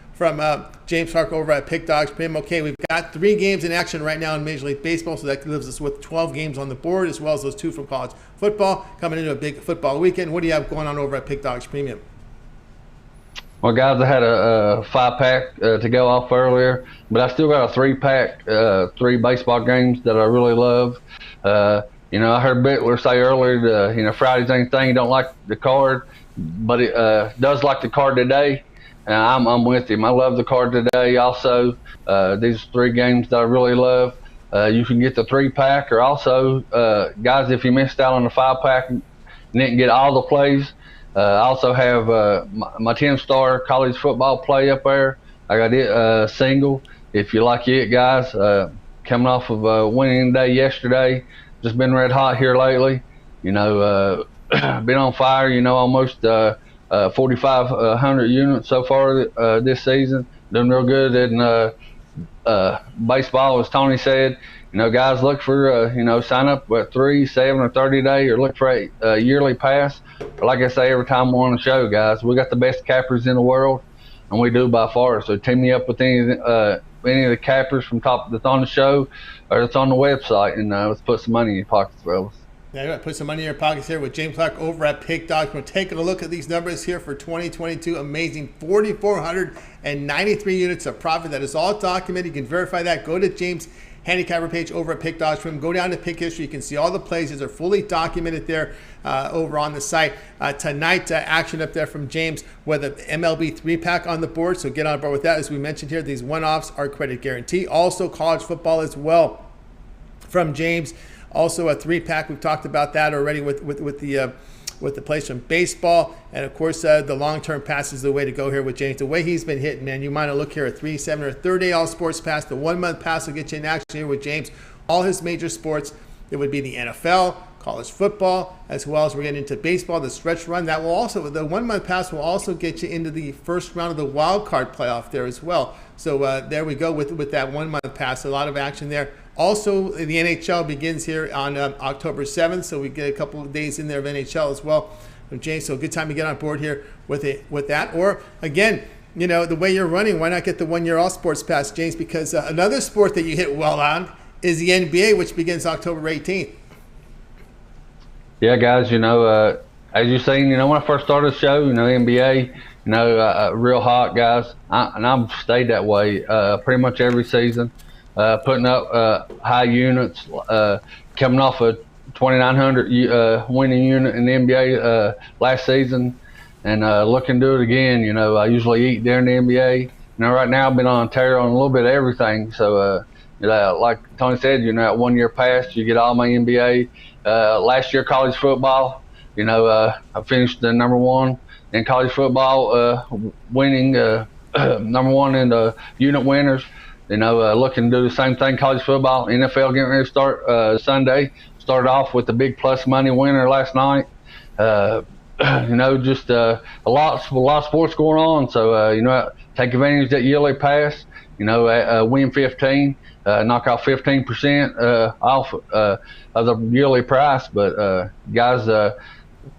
A: James Clark over at Pick Dogs Prim. Okay, we've got 3 games in action right now in Major League Baseball, so that leaves us with 12 games on the board, as well as those 2 from college football, coming into a big football weekend. What do you have going on over at Pick Dogs Premium?
G: Well, guys, I had a 5-pack to go off earlier, but I still got a 3-pack, 3 baseball games that I really love. You know, I heard Bitler say earlier, you know, Friday's ain't thing. He don't like the card, but it does like the card today. And I'm with him. I love the card today. Also, these 3 games that I really love. You can get the 3-pack, or also, guys, if you missed out on the 5-pack and didn't get all the plays, I also have my 10-star college football play up there. I got it single. If you like it, guys, coming off of a winning day yesterday, just been red hot here lately. You know, been on fire. You know, almost 4,500 units so far this season. Doing real good in baseball, as Tony said. You know, guys, look for, you know, sign up at 3, 7, or 30 day, or look for a yearly pass. But like I say, every time we're on the show, guys, we got the best cappers in the world, and we do by far. So team me up with any of the cappers from top that's on the show or that's on the website, and let's put some money in your pockets, fellas.
A: Yeah, you're gonna put some money in your pockets here with James Clark over at Pick Dogs. We're taking a look at these numbers here for 2022. Amazing, 4,493 units of profit. That is all documented. You can verify that. Go to James' Handicapper page over at Pick Dogs Room. Go down to Pick History. You can see all the plays. These are fully documented there over on the site. Tonight, action up there from James with an MLB 3-pack on the board. So get on board with that. As we mentioned here, these one-offs are credit guarantee. Also, college football as well from James. Also a 3-pack. We've talked about that already with the plays from baseball. And of course, the long-term pass is the way to go here with James. The way he's been hitting, man, you might have looked here at 3, 7, or 30-day all sports pass. The 1-month pass will get you in action here with James. All his major sports, it would be the NFL, college football, as well as we're getting into baseball, the stretch run. That will also, the 1-month pass will also get you into the first round of the wild card playoff there as well. So there we go with that 1-month pass. A lot of action there. Also, the NHL begins here on October 7th, so we get a couple of days in there of NHL as well from James. So good time to get on board here with that. Or again, you know, the way you're running, why not get the 1 year All Sports Pass, James? Because another sport that you hit well on is the NBA, which begins October 18th.
G: Yeah, guys, you know, as you've seen, you know, when I first started the show, you know, NBA, you know, real hot, guys. And I've stayed that way pretty much every season, putting up high units, coming off a 2,900 winning unit in the NBA last season, and looking to do it again. You know, I usually eat during the NBA. You know, right now I've been on a tear on a little bit of everything. So, like Tony said, you know, that 1 year pass, you get all my NBA. Last year, college football, you know, I finished the number one in college football, winning number one in the unit winners. You know, looking to do the same thing, college football. NFL getting ready to start Sunday. Started off with the big plus money winner last night. You know, just a lot of sports going on. So, you know, take advantage of that yearly pass. You know, win 15, knock off 15% off of the yearly price. But guys,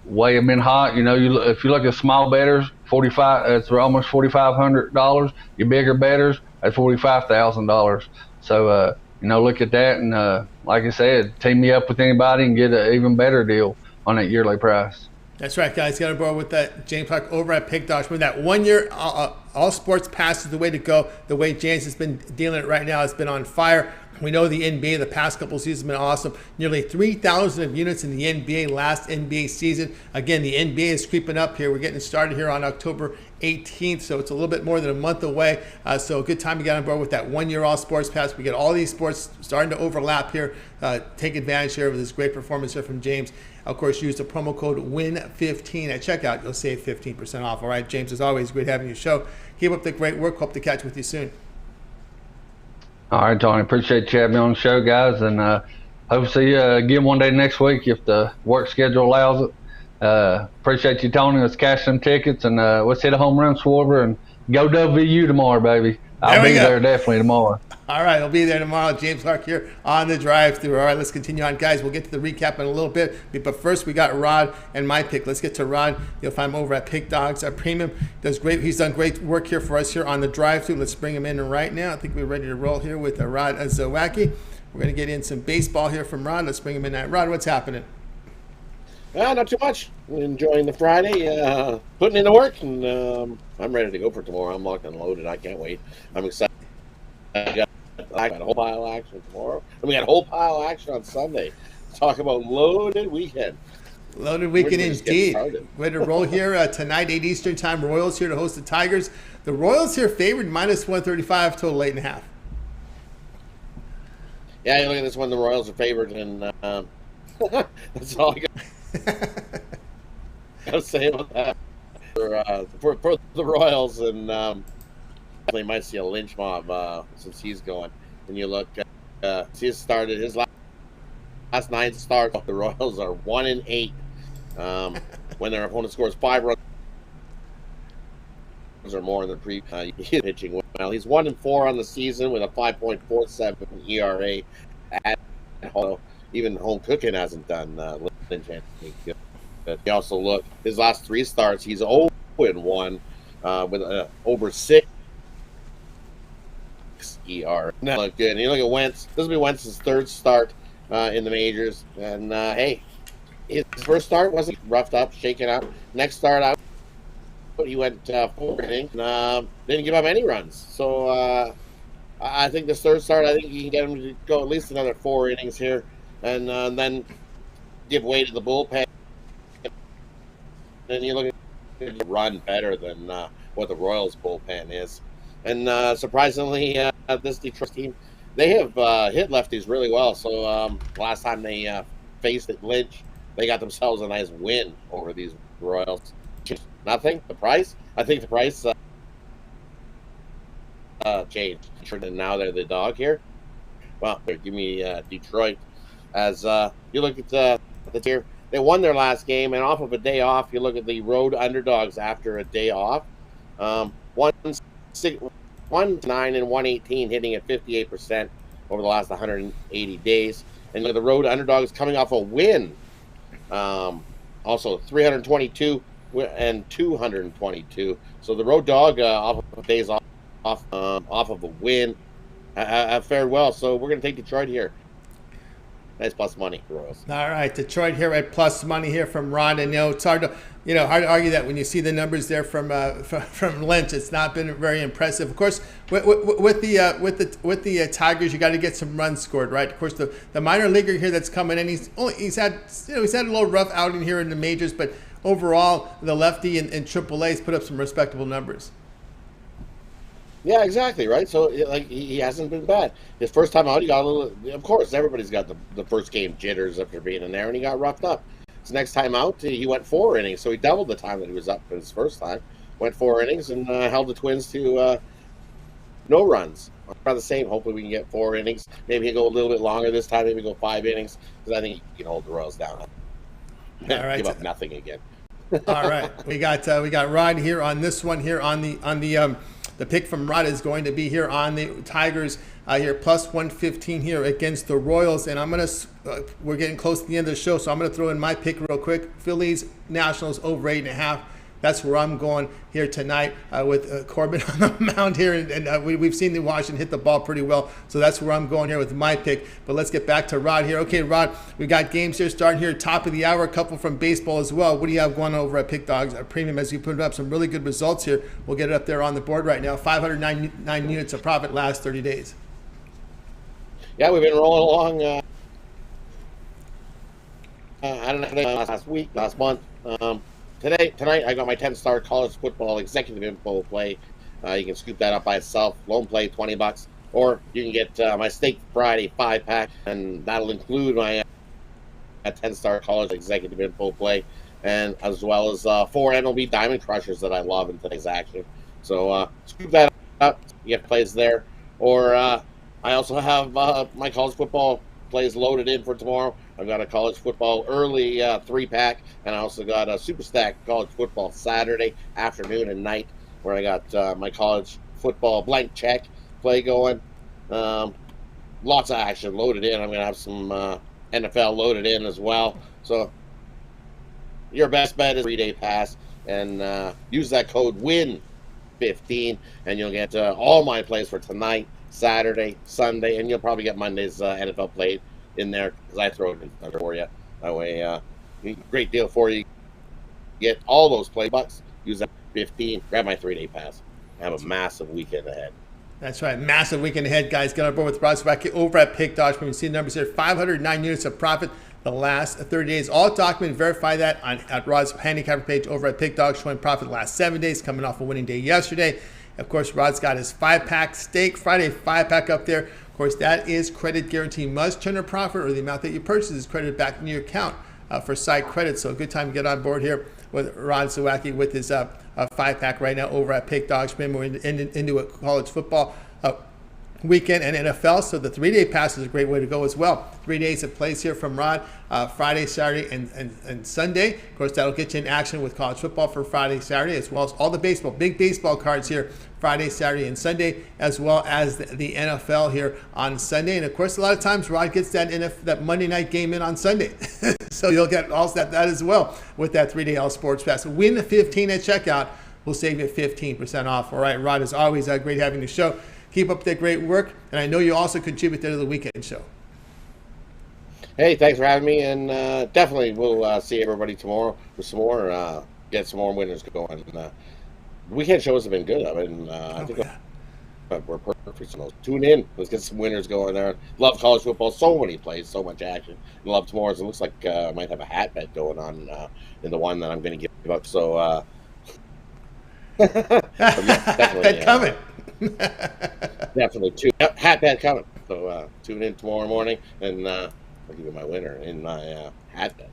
G: way have been hot. You know, if you look at small bettors, 45, it's almost $4,500. Your bigger bettors, at $45,000. So, you know, look at that, and like I said, team me up with anybody and get an even better deal on that yearly price.
A: That's right, guys. Got to borrow with that James Clark over at Pick Dogs. With that 1 year all sports pass is the way to go. The way James has been dealing it right now has been on fire. We know the NBA the past couple seasons have been awesome. Nearly 3,000 of units in the NBA last NBA season. Again, the NBA is creeping up here. We're getting started here on October 18th, so it's a little bit more than a month away. So a good time to get on board with that 1 year all sports pass. We get all these sports starting to overlap here. Take advantage here of this great performance here from James. Of course, use the promo code WIN15 at checkout. You'll save 15% off. All right, James, as always, great having you show. Keep up the great work. Hope to catch with you soon.
G: All right, Tony. Appreciate you having me on the show, guys, and hope to see you again one day next week if the work schedule allows it. Appreciate you, Tony. Let's cash some tickets, and let's hit a home run swerver and go WVU tomorrow, baby. I'll be there definitely tomorrow.
A: All right, I'll be there tomorrow. James Clark here on the drive-through. All right, let's continue on, guys. We'll get to the recap in a little bit. But first, we got Rod and my pick. Let's get to Rod. You'll find him over at Pick Dogs. Premium does great. He's done great work here for us here on the drive-through. Let's bring him in right now. I think we're ready to roll here with Rod Zawacky. We're going to get in some baseball here from Rod. Let's bring him in. Rod, what's happening?
H: Not too much. Enjoying the Friday, putting in the work, and I'm ready to go for tomorrow. I'm locked and loaded. I can't wait. I'm excited. I got a whole pile of action tomorrow, and we got a whole pile of action on Sunday. Talk about loaded weekend.
A: Loaded weekend indeed. Ready to roll here tonight, 8 Eastern time. Royals here to host the Tigers. The Royals here favored minus 135, total 8.5.
H: Yeah, you look at this one. The Royals are favored, and that's all I got to say about that for the Royals, and they might see a lynch mob since he's going. And you look, he's started his last 9 starts. The Royals are 1-8 when their opponent scores 5 runs or more in the pitching. Well, he's 1-4 on the season with a 5.47 ERA. Even home cooking hasn't done Lynch anything good. But you also look his last 3 starts. He's 0-1 with over 6 ER. That look good. And you look at Wentz. This will be Wentz's 3rd start in the majors. And hey, his first start wasn't roughed up, shaken up. Next start out, he went 4 innings. Didn't give up any runs. So I think this 3rd start, I think you can get him to go at least another 4 innings here, and then give way to the bullpen. And you look at it run better than what the Royals bullpen is. And surprisingly, this Detroit team, they have hit lefties really well. So last time they faced Lynch, they got themselves a nice win over these Royals. Nothing. The price? I think the price changed. And now they're the dog here. Well, give me Detroit. As you look at the tier, they won their last game, and off of a day off, you look at the road underdogs after a day off. 1-9 and 118, hitting at 58% over the last 180 days. And the road underdogs coming off a win. Also 322 and 222. So the road dog off of days off of a win have fared well. So we're going to take Detroit here. Nice plus money for Royals.
A: All right, Detroit here at plus money here from Ron. And it's hard to argue that when you see the numbers there from Lynch. It's not been very impressive. Of course, with the Tigers, you got to get some runs scored, right? Of course, the minor leaguer here that's coming in, he's had a little rough outing here in the majors, but overall, the lefty in AAA has put up some respectable numbers.
H: Yeah, exactly, right? So, he hasn't been bad. His first time out, he got a little... Of course, everybody's got the first game jitters after being in there, and he got roughed up. His next time out, he went 4 innings, so he doubled the time that he was up for his first time. Went 4 innings and held the Twins to no runs. About the same. Hopefully we can get 4 innings. Maybe he'll go a little bit longer this time. Maybe go 5 innings, because I think he can hold the Royals down.
A: All right.
H: Give up nothing again.
A: All right. We got Rod here on this one here on the pick from Rod is going to be here on the Tigers here plus 115 here against the Royals, and we're getting close to the end of the show, so I'm gonna throw in my pick real quick. Phillies Nationals over 8.5. That's where I'm going here tonight with Corbin on the mound here, and we've seen the Washington hit the ball pretty well, so that's where I'm going here with my pick. But let's get back to Rod here. Okay, Rod, we got games here starting here top of the hour, a couple from baseball as well. What do you have going over at Pick Dogs Premium as you put up some really good results here? We'll get it up there on the board right now. 509 units of profit last 30 days.
H: Yeah, we've been rolling along. I don't know, last month. Tonight, I got my 10-star college football executive info play. You can scoop that up by itself. Lone play, $20. Or you can get my Steak Friday 5-pack, and that'll include my 10-star college executive info play, and as well as 4 MLB Diamond Crushers that I love in today's action. So scoop that up. You get plays there. Or I also have my college football plays loaded in for tomorrow. I've got a college football early 3-pack, and I also got a Super Stack college football Saturday afternoon and night, where I got my college football blank check play going. Lots of action loaded in. I'm going to have some NFL loaded in as well. So your best bet is 3-day pass, and use that code WIN15, and you'll get all my plays for tonight, Saturday, Sunday, and you'll probably get Monday's NFL play in there, because I throw it in for you. That way, great deal for you. Get all those play bucks. Use that 15. Grab my 3-day pass. Have a massive weekend ahead.
A: That's right. Massive weekend ahead, guys. Get on board with Rod Zawacky over at Pick Dogs. We can see the numbers here. 509 units of profit the last 30 days. All documented. Verify that at Rod's handicapper page over at Pick Dogs, showing profit the last 7 days, coming off a winning day yesterday. Of course, Rod's got his 5-pack Steak Friday 5-pack up there. Of course, that is credit guarantee. Must turn a profit, or the amount that you purchase is credited back in your account for site credit. So a good time to get on board here with Rod Zawacky with his 5-pack right now over at Pick Dogs. Remember, we're into a college football weekend and NFL, so the 3-day pass is a great way to go as well. 3 days of plays here from Rod, Friday, Saturday, and Sunday. Of course, that'll get you in action with college football for Friday, Saturday, as well as all the baseball, big baseball cards here Friday, Saturday, and Sunday, as well as the NFL here on Sunday. And of course, a lot of times Rod gets that Monday night game in on Sunday. So you'll get all that as well with that 3-day All Sports Pass. Win the 15 at checkout. We'll save you 15% off. All right, Rod, as always, great having the show. Keep up the great work, and I know you also contribute to the weekend show.
H: Hey, thanks for having me, and definitely we'll see everybody tomorrow with some more, get some more winners going. The weekend shows have been good. I mean, I think we're perfect. So tune in. Let's get some winners going there. Love college football. So many plays, so much action. And love tomorrow's. It looks like I might have a hat bet going on in the one that I'm going to give up. So definitely
A: coming.
H: Definitely hat bet coming. So tune in tomorrow morning, and I'll give you my winner in my hat bet.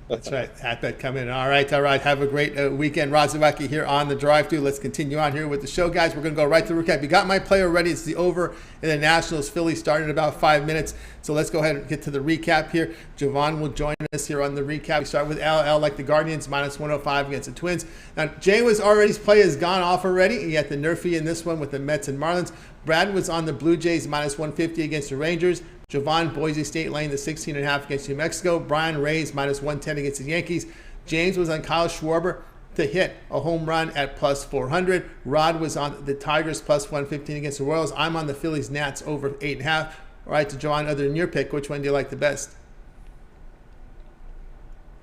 A: That's right. Hat bet coming. All right. Have a great weekend. Rod Zawacky here on the drive-thru. Let's continue on here with the show, guys. We're going to go right to the recap. You got my play already. It's the over in the Nationals. Phillies starting in about 5 minutes. So let's go ahead and get to the recap here. Jovan will join us here on the recap. We start with LL like the Guardians, minus 105 against the Twins. Now, Jay was already's play has gone off already. He had the Nerfy in this one with the Mets and Marlins. Brad was on the Blue Jays, minus 150 against the Rangers. Jovan, Boise State laying the 16.5 against New Mexico. Brian, Rays, minus 110 against the Yankees. James was on Kyle Schwarber, to hit a home run at plus 400. Rod was on the Tigers plus 115 against the Royals. I'm on the Phillies Nats over 8.5. All right, to Jovan, other than your pick, which one do you like the best?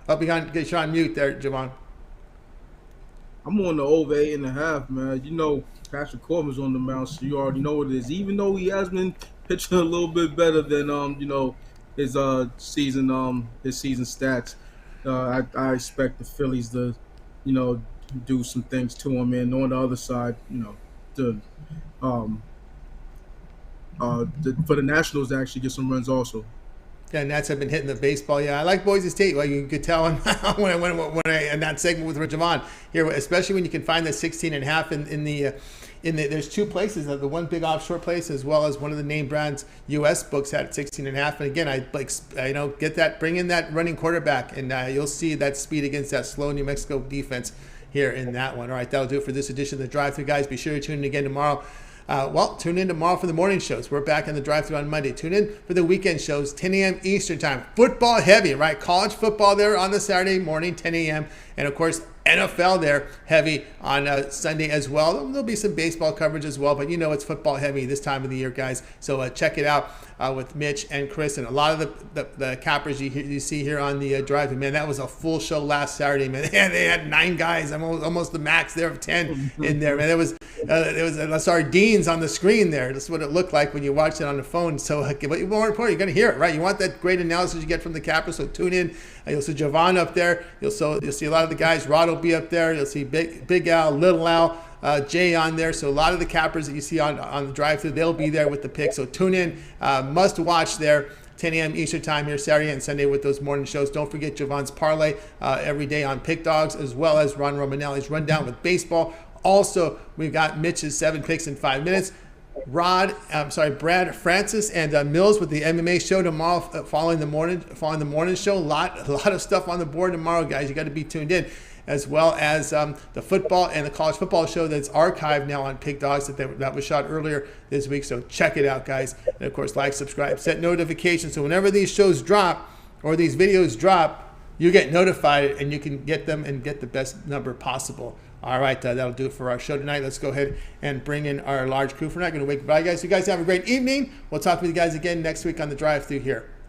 A: Oh, get you on mute there, Jovan.
E: I'm on the over 8.5, man. You know, Patrick Corbin's on the mound, so you already know what it is. Even though he has been pitching a little bit better than his season stats, I expect the Phillies to, do some things to him. And on the other side, for the Nationals to actually get some runs also.
A: Yeah, Nats have been hitting the baseball. Yeah, I like Boise State. Well, you could tell when in that segment with Jovan here, especially when you can find the 16.5 in the there's two places, the one big offshore place as well as one of the name brands U.S. books at 16.5. And again, get that, bring in that running quarterback, and you'll see that speed against that slow New Mexico defense here in that one. All right, that'll do it for this edition of the Drive Thru, guys. Be sure to tune in again tomorrow. Tune in tomorrow for the morning shows. We're back in the drive-thru on Monday. Tune in for the weekend shows, 10 a.m. Eastern time. Football heavy, right? College football there on the Saturday morning, 10 a.m. And, of course, NFL there heavy on Sunday as well. There'll be some baseball coverage as well, but it's football heavy this time of the year, guys. So check it out with Mitch and Chris and a lot of the cappers you see here on the drive-thru. Man, that was a full show last Saturday, man. They had 9 guys, almost the max there of 10 in there, man. It was sardines on the screen there. That's what it looked like when you watched it on the phone. So, but more important, you're going to hear it, right? You want that great analysis you get from the cappers, so tune in. You'll see Jovan up there. You'll see a lot of the guys. Rod will be up there. You'll see Big Al, Little Al, Jay on there. So a lot of the cappers that you see on the drive-thru, they'll be there with the picks. So tune in. Must watch there. 10 a.m. Eastern time here Saturday and Sunday with those morning shows. Don't forget Jovan's parlay every day on Pick Dogs, as well as Ron Romanelli's rundown with baseball. Also, we've got Mitch's 7 picks in 5 minutes. Brad Francis and Mills with the MMA show tomorrow, following the morning show. A lot of stuff on the board tomorrow, guys. You got to be tuned in, as well as the football and the college football show that's archived now on Pick Dogs that was shot earlier this week. So check it out, guys. And of course, like, subscribe, set notifications, so whenever these shows drop or these videos drop, you get notified and you can get them and get the best number possible. All right, that'll do it for our show tonight. Let's go ahead and bring in our large crew. We're not going to wait. Bye, guys. You guys have a great evening. We'll talk with you guys again next week on the drive-thru here